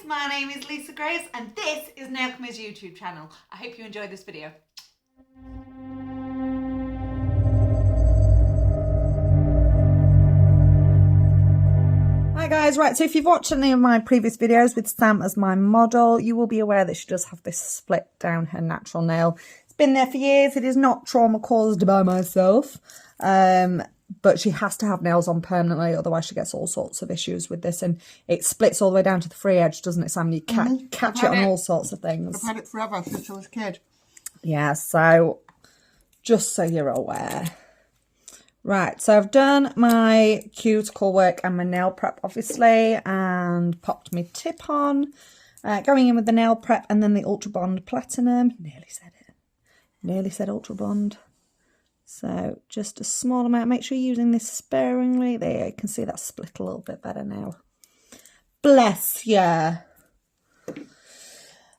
my name is Lisa Grace and this is Nailchemy's YouTube channel. I hope you enjoyed this video. Hi guys, right, so if you've watched any of my previous videos with Sam as my model, you will be aware that she does have this split down her natural nail. It's been there for years. It is not trauma caused by myself, but she has to have nails on permanently, otherwise she gets all sorts of issues with this, and it splits all the way down to the free edge, doesn't it, Sam? You catch it on all sorts of things. I've had it forever since I was a kid. Yeah, so just so you're aware. Right, so I've done my cuticle work and my nail prep, obviously, and popped my tip on. Going in with the nail prep and then the Ultra Bond Platinum. Nearly said it. Nearly said Ultra Bond. So just a small amount. Make sure you're using this sparingly. There, you can see that split a little bit better now. Bless ya.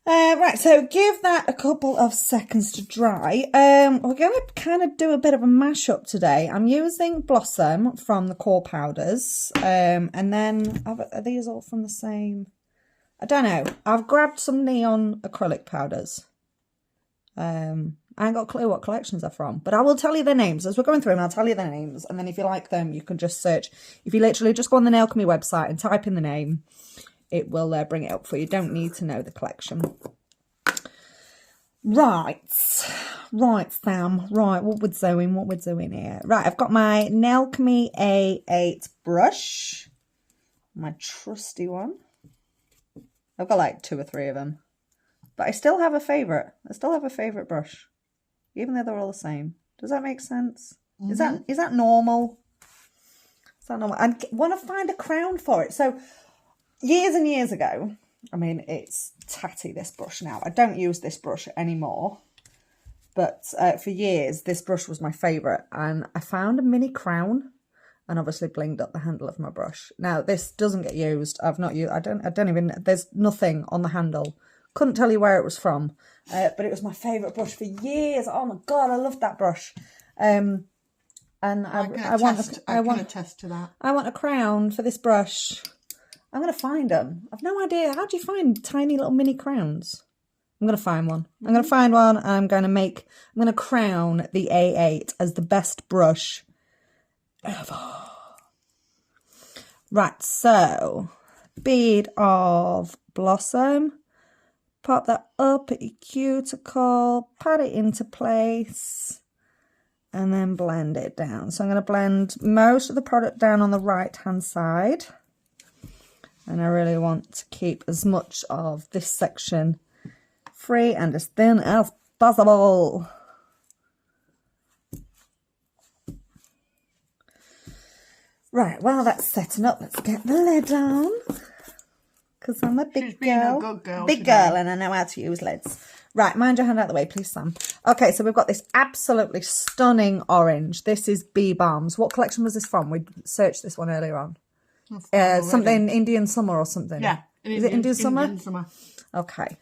Right, so give that a couple of seconds to dry. We're going to kind of do a bit of a mashup today. I'm using Blossom from the Core Powders. And then, are these all from the same? I don't know. I've grabbed some neon acrylic powders. I ain't got a clue what collections they're from, but I will tell you their names. As we're going through them, I'll tell you their names. And then if you like them, you can just search. If you literally just go on the Nailchemy website and type in the name, it will bring it up for you. You don't need to know the collection. Right, Sam. Right, what we're doing here. Right, I've got my Nailchemy A8 brush. My trusty one. I've got like 2 or 3 of them. But I still have a favourite. I still have a favourite brush. Even though they're all the same. Does that make sense? Mm-hmm. Is that normal? Is that normal? I want to find a crown for it. So years and years ago, I mean, it's tatty, this brush now. I don't use this brush anymore. But for years, this brush was my favourite. And I found a mini crown and obviously blinged up the handle of my brush. Now, this doesn't get used. I've not used, I don't even, there's nothing on the handle. Couldn't tell you where it was from. But it was my favourite brush for years. Oh my God, I loved that brush. And I want attest to that. I want a crown for this brush. I'm going to find them. I've no idea. How do you find tiny little mini crowns? I'm going to find one. I'm going to find one. And I'm going to crown the A8 as the best brush ever. Right, so bead of Blossom. Pop that up at your cuticle. Pat it into place. And then blend it down. So I'm going to blend most of the product down on the right-hand side. And I really want to keep as much of this section free and as thin as possible. Right, while that's setting up, let's get the lid on. Because I'm a big girl. Big girl, and I know how to use lids. Right, mind your hand out of the way, please, Sam. Okay, so we've got this absolutely stunning orange. This is Bee Balms. What collection was this from? We searched this one earlier on. Something Indian Summer or something. Yeah. Is it Indian Summer? Indian Summer. Okay.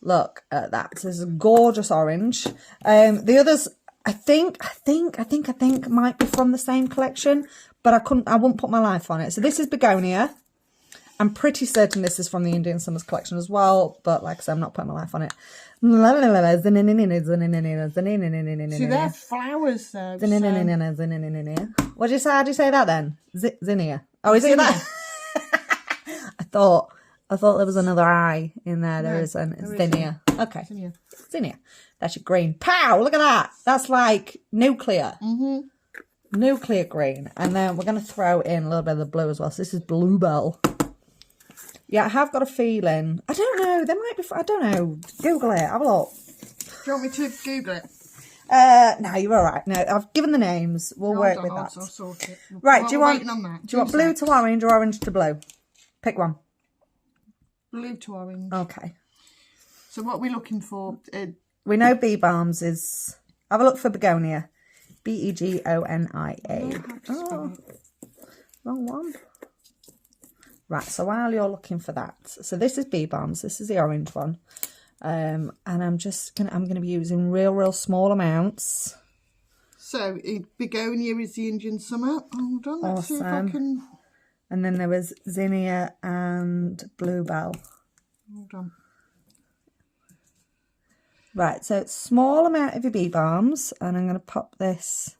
Look at that. This is a gorgeous orange. The others, I think might be from the same collection, but I wouldn't put my life on it. So this is Begonia. I'm pretty certain this is from the Indian Summers collection as well, but like I said, I'm not putting my life on it. See, they're flowers though. What do you say? How do you say that then? Zinnia. Oh, is it that? I thought there was another I in there. There isn't. It's Zinnia. Okay. Zinnia. That's your green. Pow! Look at that. That's like nuclear. Nuclear green. And then we're going to throw in a little bit of the blue as well. So this is Bluebell. Yeah, I have got a feeling. I don't know. There might be. I don't know. Google it. Have a look. Do you want me to Google it? No, you're all right. No, I've given the names. We'll work with that. I'll sort it. Right. Do you want blue to orange or orange to blue? Pick one. Blue to orange. Okay. So what are we looking for? We know Bee Balms is. Have a look for Begonia. Begonia. Oh, wrong one. Right, so while you're looking for that, so this is Bee Balms, this is the orange one, and I'm going to be using real small amounts. So Begonia is the Indian Summer. Hold on, let's see if I can. And then there was zinnia and bluebell. Hold on. Right, so small amount of your bee balms, and I'm going to pop this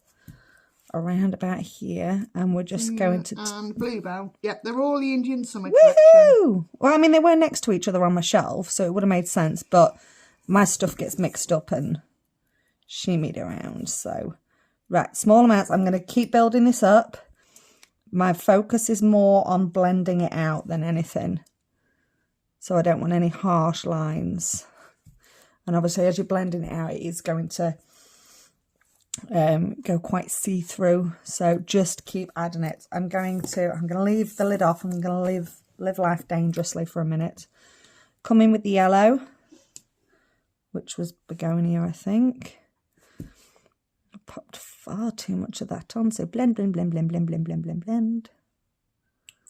around about here, and we're just going to... And bluebell. Yep, they're all the Indian summer collection. Woohoo! Well, I mean, they were next to each other on my shelf, so it would have made sense, but my stuff gets mixed up and shimmied around, so... Right, small amounts. I'm going to keep building this up. My focus is more on blending it out than anything, so I don't want any harsh lines. And obviously, as you're blending it out, it is going to go quite see-through. So just keep adding it. I'm going to leave the lid off. I'm going to live life dangerously for a minute. Come in with the yellow, which was begonia, I think. I popped far too much of that on. So blend, blend, blend, blend, blend, blend, blend, blend, blend.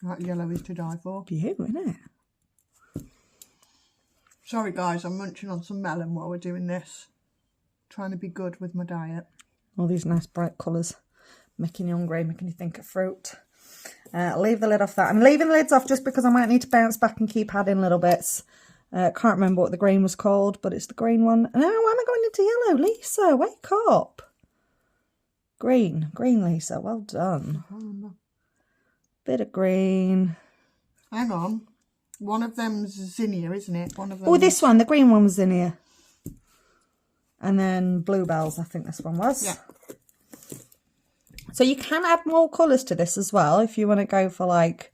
That yellow is to die for. Beautiful, isn't it? Sorry guys, I'm munching on some melon while we're doing this. Trying to be good with my diet. All these nice bright colours, making you hungry, making you think of fruit. Leave the lid off that. I'm leaving the lids off just because I might need to bounce back and keep adding little bits. Can't remember what the green was called, but it's the green one. No, why am I going into yellow? Lisa, wake up. Green, Lisa, well done. Bit of green. Hang on. One of them's zinnia, isn't it? One of them. Oh, this one, the green one was zinnia. And then bluebells, I think this one was. Yeah. So you can add more colours to this as well if you want to go for like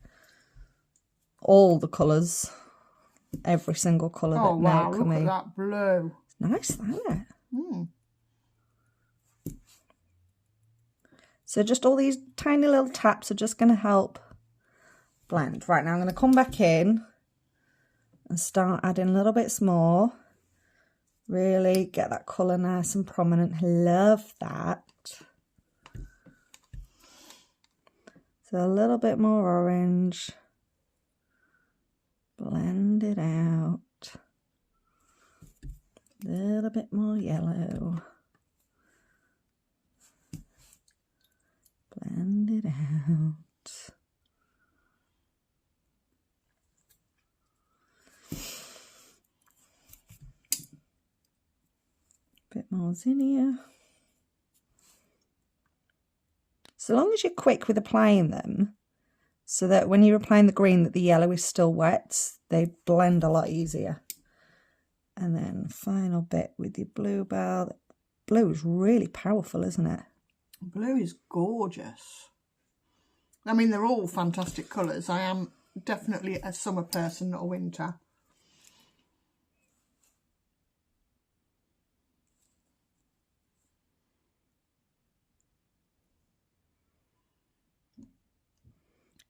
all the colours. Every single colour that wow, Nailchemy. Look at that blue. Nice, isn't it? Mm. So just all these tiny little taps are just going to help blend. Right, now I'm going to come back in and start adding little bits more. Really get that colour nice and prominent. Love that. So a little bit more orange. Blend it out. A little bit more yellow. Blend it out. Bit more zinnia. So long as you're quick with applying them, so that when you're applying the green that the yellow is still wet, they blend a lot easier. And then final bit with your bluebell. Blue is really powerful, isn't it? Blue is gorgeous. I mean, they're all fantastic colours. I am definitely a summer person, not a winter.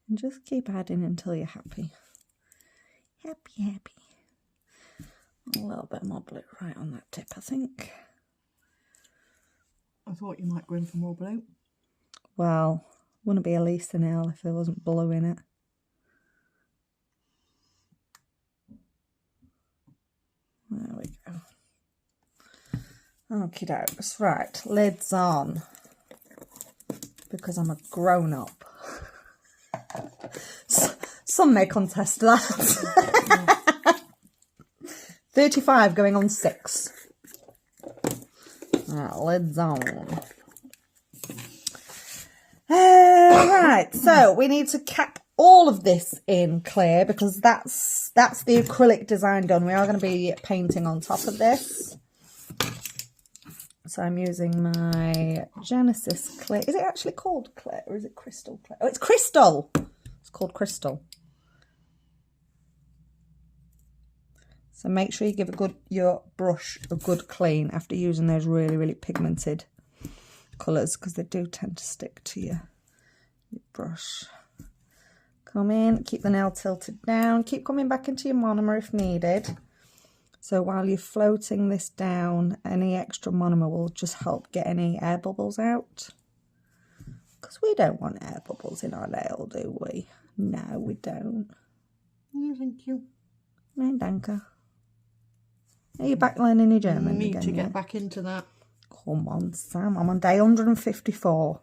And just keep adding until you're happy. Happy. A little bit more blue right on that tip, I think. I thought you might go in for more blue. Well, wouldn't be a Lisa nail if there wasn't blue in it. There we go. Okie dokes. Right, lids on. Because I'm a grown-up. Some may contest that. 35 going on 6. Right, lids on. Right, so we need to cap all of this in clear because that's the acrylic design done. We are going to be painting on top of this. So I'm using my Genesis clear. Is it actually called clear or is it crystal clear? Oh, it's crystal. It's called crystal. So make sure you give your brush a good clean after using those really, really pigmented colours because they do tend to stick to your brush. Come in, keep the nail tilted down, keep coming back into your monomer if needed. So while you're floating this down, any extra monomer will just help get any air bubbles out. Because we don't want air bubbles in our nail, do we? No, we don't. No, thank you. No, danke. Are you back learning your German I need again, to get yeah? back into that. Come on, Sam. I'm on day 154.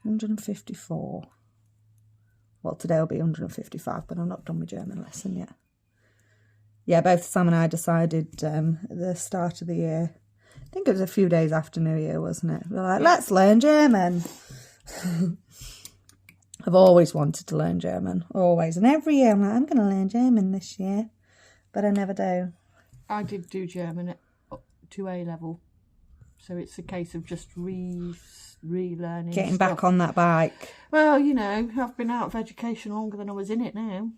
154. Well, today will be 155, but I'm not done my German lesson yet. Yeah, both Sam and I decided at the start of the year, I think it was a few days after New Year, wasn't it? We were like, let's learn German. I've always wanted to learn German, always. And every year I'm like, I'm going to learn German this year, but I never do. I did do German up to A level, so it's a case of just relearning. Getting stuff. back on that bike. Well, you know, I've been out of education longer than I was in it now.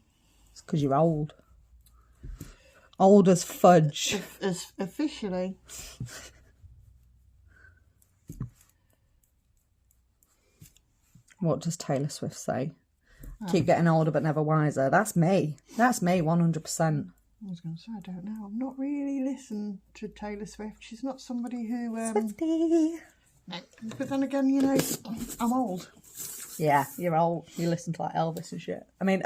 It's because you're old. Old as fudge. As officially. What does Taylor Swift say? Keep getting older but never wiser. That's me. That's me, 100%. I was going to say, I don't know. I've not really listened to Taylor Swift. She's not somebody who... Swifty. No. But then again, you know, I'm old. Yeah, you're old. You listen to like Elvis and shit. I mean,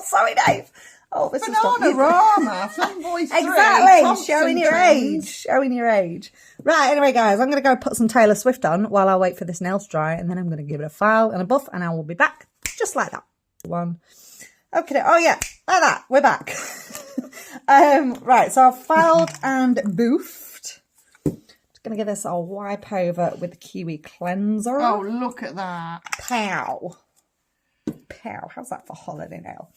sorry, Dave. Oh, this is Bananarama, Fanboys 3, exactly, Thompson showing your Twins. age, showing your age. Right, anyway, guys, I'm going to go put some Taylor Swift on while I wait for this nail to dry, and then I'm going to give it a file and a buff, and I will be back just like that. One. Okay, oh yeah, like that, we're back. Right, so I've filed and boofed. Just going to give this a wipe over with the Kiwi cleanser. Oh, look at that. Pow. Pow, how's that for holiday nail?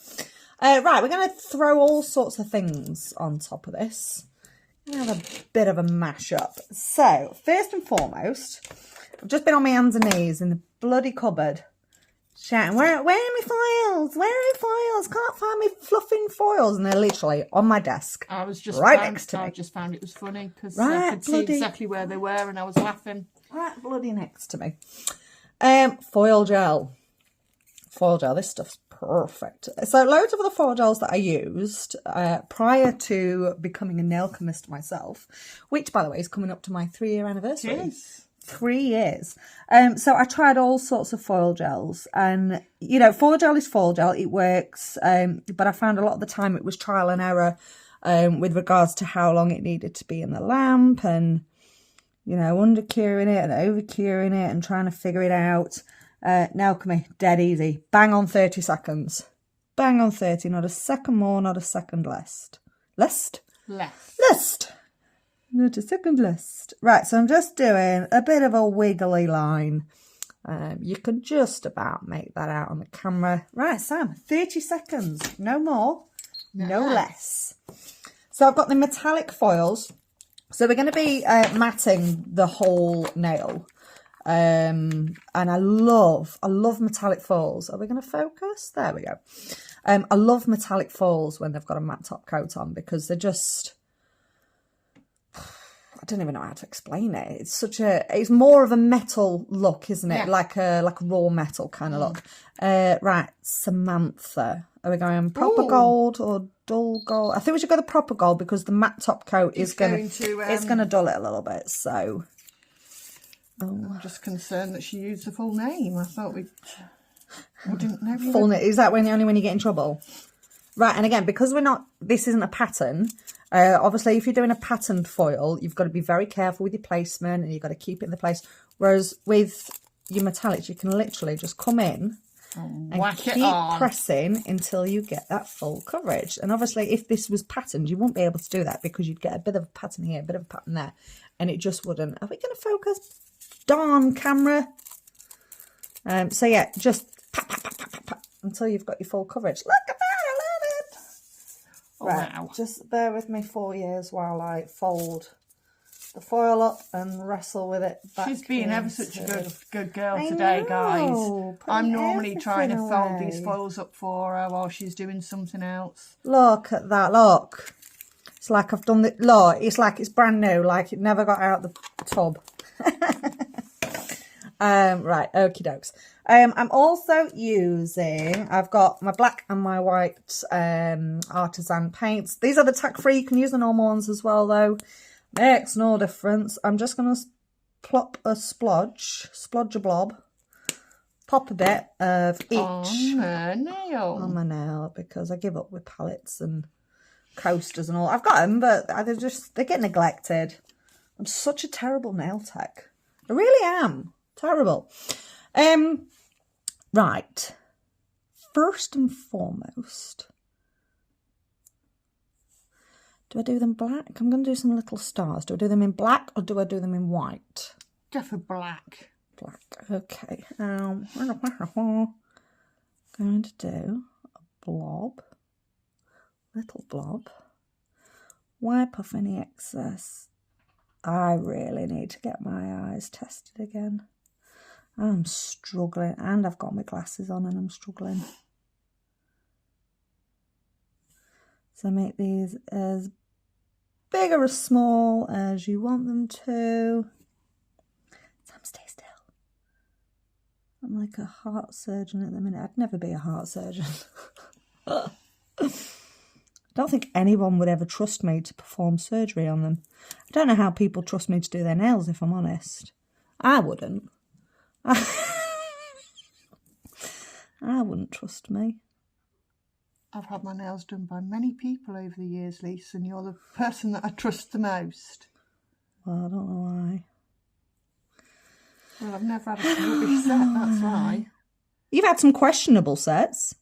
Right, we're going to throw all sorts of things on top of this. We're going to have a bit of a mash-up. So, first and foremost, I've just been on my hands and knees in the bloody cupboard, shouting, where are my foils? Where are my foils? Can't find my fluffing foils. And they're literally on my desk, I was just next to me. I just found it was funny because Right, I could see exactly where they were and I was laughing. Right bloody next to me. Foil gel. Foil gel, this stuff's perfect. So loads of other foil gels that I used prior to becoming a nail chemist myself, which by the way is coming up to my 3-year anniversary. Yes. 3 years. So I tried all sorts of foil gels, and you know, foil gel is foil gel, it works, but I found a lot of the time it was trial and error with regards to how long it needed to be in the lamp, and you know, under curing it and over curing it and trying to figure it out. Nailchemy, dead easy. Bang on 30 seconds. Bang on 30, not a second more, not a second less. Lest? Lest. Not a second less. Right, so I'm just doing a bit of a wiggly line. You can just about make that out on the camera. Right, Sam, 30 seconds. No more, no less. So I've got the metallic foils. So we're going to be matting the whole nail. And I love metallic foils. Are we going to focus? There we go. I love metallic foils when they've got a matte top coat on because they're just, I don't even know how to explain it. It's it's more of a metal look, isn't it? Yeah. Like a raw metal kind of look. Right, Samantha. Are we going proper gold or dull gold? I think we should go the proper gold because the matte top coat is going to dull it a little bit. So. I'm just concerned that she used the full name. I thought I didn't know. Full name, is that only when you get in trouble? Right, and again, because this isn't a pattern, obviously if you're doing a patterned foil, you've got to be very careful with your placement and you've got to keep it in the place. Whereas with your metallics, you can literally just come in and keep pressing until you get that full coverage. And obviously if this was patterned, you wouldn't be able to do that because you'd get a bit of a pattern here, a bit of a pattern there, and it just wouldn't. Are we going to focus? Darn camera. So yeah, just pat, pat, pat, pat, pat, pat, until you've got your full coverage. Look at that, I love it. Oh, right, wow. Just bear with me 4 years while I fold the foil up and wrestle with it back. She's being ever such a good girl today, guys. I'm normally trying to fold these foils up for her while she's doing something else. Look at that, look. It's like I've done it. Look, it's like it's brand new, like it never got out of the tub. Right, okie dokes. I'm also using, I've got my black and my white Artisan paints. These are the tack free. You can use the normal ones as well though. Makes no difference. I'm just going to plop a splodge a blob, pop a bit of each on my nail because I give up with palettes and coasters and all. I've got them, but they get neglected. I'm such a terrible nail tech. I really am. Terrible. Right. first and foremost, do I do them black? I'm going to do some little stars. Do I do them in black or do I do them in white? Go for black. Black, okay. Going to do a blob, little blob. Wipe off any excess. I really need to get my eyes tested again. I'm struggling, and I've got my glasses on and I'm struggling. So make these as big or as small as you want them to. Sam, stay still. I'm like a heart surgeon at the minute. I'd never be a heart surgeon. I don't think anyone would ever trust me to perform surgery on them. I don't know how people trust me to do their nails, if I'm honest. I wouldn't. I wouldn't trust me. I've had my nails done by many people over the years, Lisa, and you're the person that I trust the most. Well, I don't know why. Well, I've never had a rubbish set, that's why. You've had some questionable sets.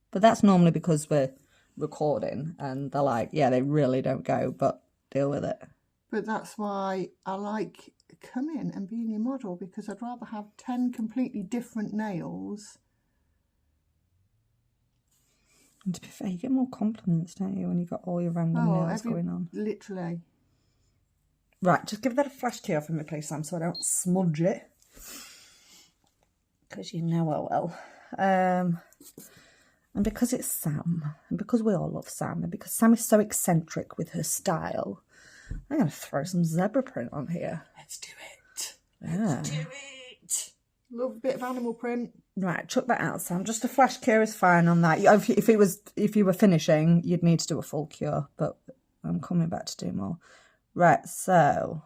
But that's normally because we're recording and they're like, yeah, they really don't go, but deal with it. But that's why I like coming and being your model, because I'd rather have 10 completely different nails. And to be fair, you get more compliments, don't you, when you've got all your random nails going on. Literally. Right, just give that a flash cure for me, please, Sam, so I don't smudge it. Because you know I will. And because it's Sam, and because we all love Sam, and because Sam is so eccentric with her style, I'm going to throw some zebra print on here. Let's do it. Yeah. Let's do it. Love a bit of animal print. Right, chuck that out, Sam. Just a flash cure is fine on that. If you were finishing, you'd need to do a full cure, but I'm coming back to do more. Right, so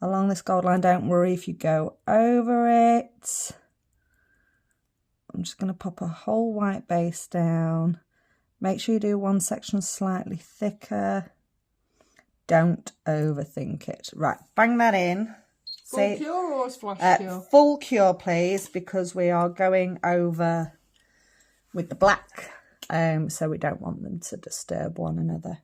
along this gold line, don't worry if you go over it. I'm just going to pop a whole white base down. Make sure you do one section slightly thicker. Don't overthink it. Right, bang that in. Full cure or flash cure? Full cure, please, because we are going over with the black. So we don't want them to disturb one another.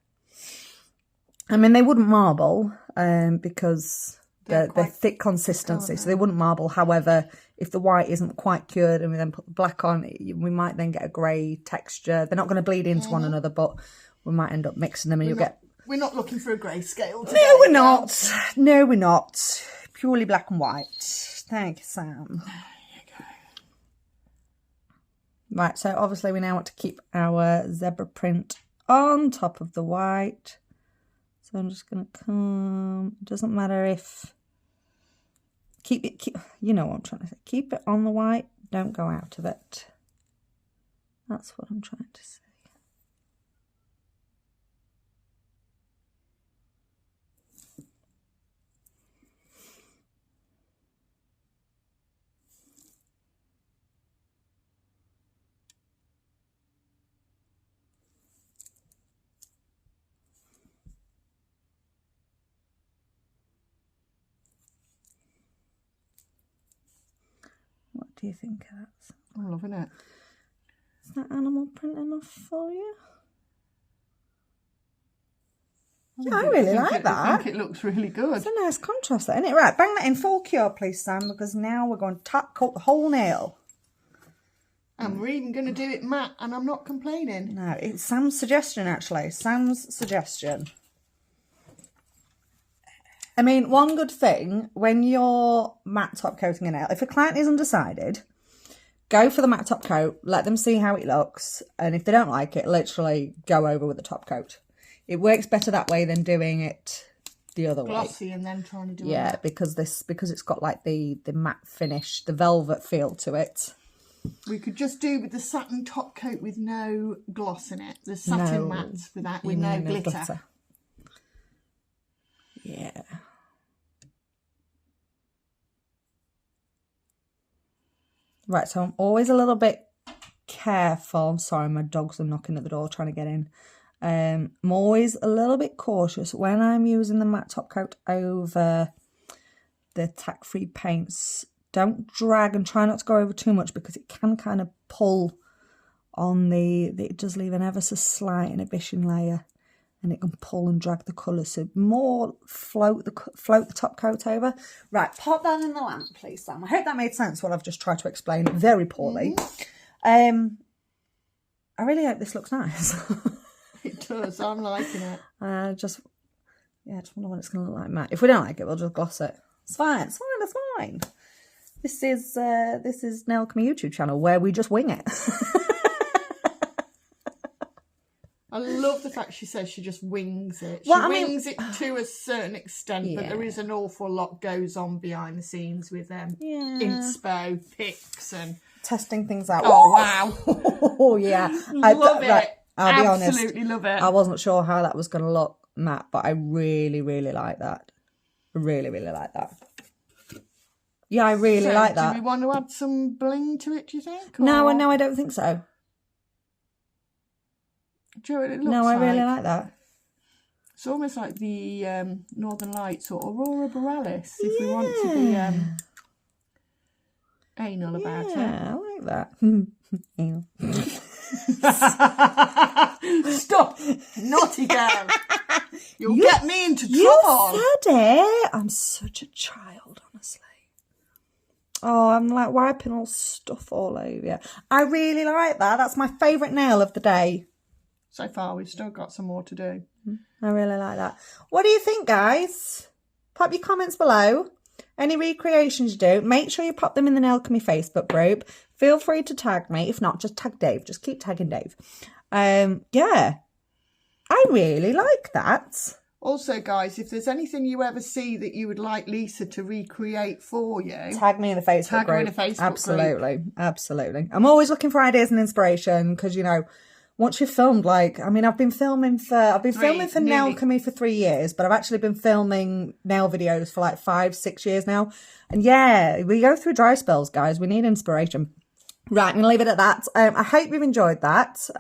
I mean, they wouldn't marble because they're thick consistency, so they wouldn't marble. However, if the white isn't quite cured and we then put the black on, we might then get a grey texture. They're not going to bleed into one another, but we might end up mixing them and you'll get... We're not looking for a grayscale today. No, we're not. No, we're not. Purely black and white. Thank you, Sam. There you go. Right, so obviously we now want to keep our zebra print on top of the white. So I'm just going to come... It doesn't matter if... You know what I'm trying to say. Keep it on the white. Don't go out of it. That's what I'm trying to say. What do you think of that? I'm loving it. Is that animal print enough for you? I really like that. I think it looks really good. It's a nice contrast there, isn't it? Right, bang that in full cure, please, Sam, because now we're going to top coat the whole nail. And we're even going to do it matte, and I'm not complaining. No, it's Sam's suggestion, actually. Sam's suggestion. I mean, one good thing, when you're matte top coating a nail, if a client is undecided, go for the matte top coat, let them see how it looks, and if they don't like it, literally go over with the top coat. It works better that way than doing it the other way. Glossy and then trying to do it. Yeah, because it's got like the matte finish, the velvet feel to it. We could just do with the satin top coat with no gloss in it. The satin mattes with no glitter. Yeah. Right, so I'm always a little bit careful. I'm sorry, my dogs are knocking at the door trying to get in. I'm always a little bit cautious when I'm using the matte top coat over the tack-free paints. Don't drag, and try not to go over too much because it can kind of pull on it does leave an ever so slight inhibition layer, and it can pull and drag the colour. So more float the top coat over. Right, pop that in the lamp, please, Sam. I hope that made sense what I've just tried to explain very poorly. I really hope this looks nice. It does. I'm liking it. Just wonder what it's going to look like matte. If we don't like it, we'll just gloss it. It's fine. It's fine. It's fine. This is Nailchemy YouTube channel where we just wing it. I love the fact she says she just wings it. She Well, wings it to a certain extent, but Yeah. there is an awful lot goes on behind the scenes with inspo, pics, and Testing things out. oh wow, Oh yeah. love it. Right, I'll be honest. Absolutely love it. I wasn't sure how that was going to look matte, but I really, really like that. I really, really like that. Yeah, I really like that. Do we want to add some bling to it, do you think? No, Or- no, I don't think so. Do you know what it looks No, I like? really like that. It's almost like the Northern Lights or Aurora Borealis, if we want to be anal about Yeah, I like that. Anal. it. Stop! Naughty girl! You'll get me into trouble! You said it! I'm such a child, honestly. Oh, I'm like wiping all stuff all over you. I really like that. That's my favourite nail of the day. So far, we've still got some more to do. I really like that. What do you think, guys? Pop your comments below. Any recreations you do, make sure you pop them in the Nailchemy Facebook group. Feel free to tag me. If not, just tag Dave. Just keep tagging Dave. Yeah. I really like that. Also, guys, if there's anything you ever see that you would like Lisa to recreate for you, Tag me in the Facebook Tag her group. in the Facebook Absolutely. Absolutely. I'm always looking for ideas and inspiration because, you know, once you've filmed, like, I mean, I've been filming for Nailchemy for 3 years, but I've actually been filming nail videos for like 5-6 years now. And yeah, we go through dry spells, guys. We need inspiration. Right, I'm going to leave it at that. I hope you've enjoyed that.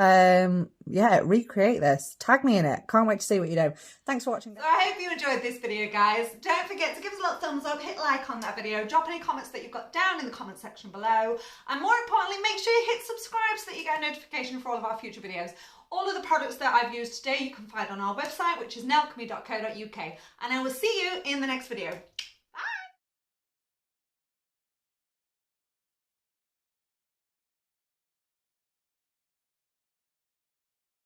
Yeah, recreate this. Tag me in it. Can't wait to see what you do. Thanks for watching. So I hope you enjoyed this video, guys. Don't forget to give us a little thumbs up, hit like on that video, drop any comments that you've got down in the comment section below, and more importantly, make sure you hit subscribe so that you get a notification for all of our future videos. All of the products that I've used today you can find on our website, which is nailchemy.co.uk, and I will see you in the next video.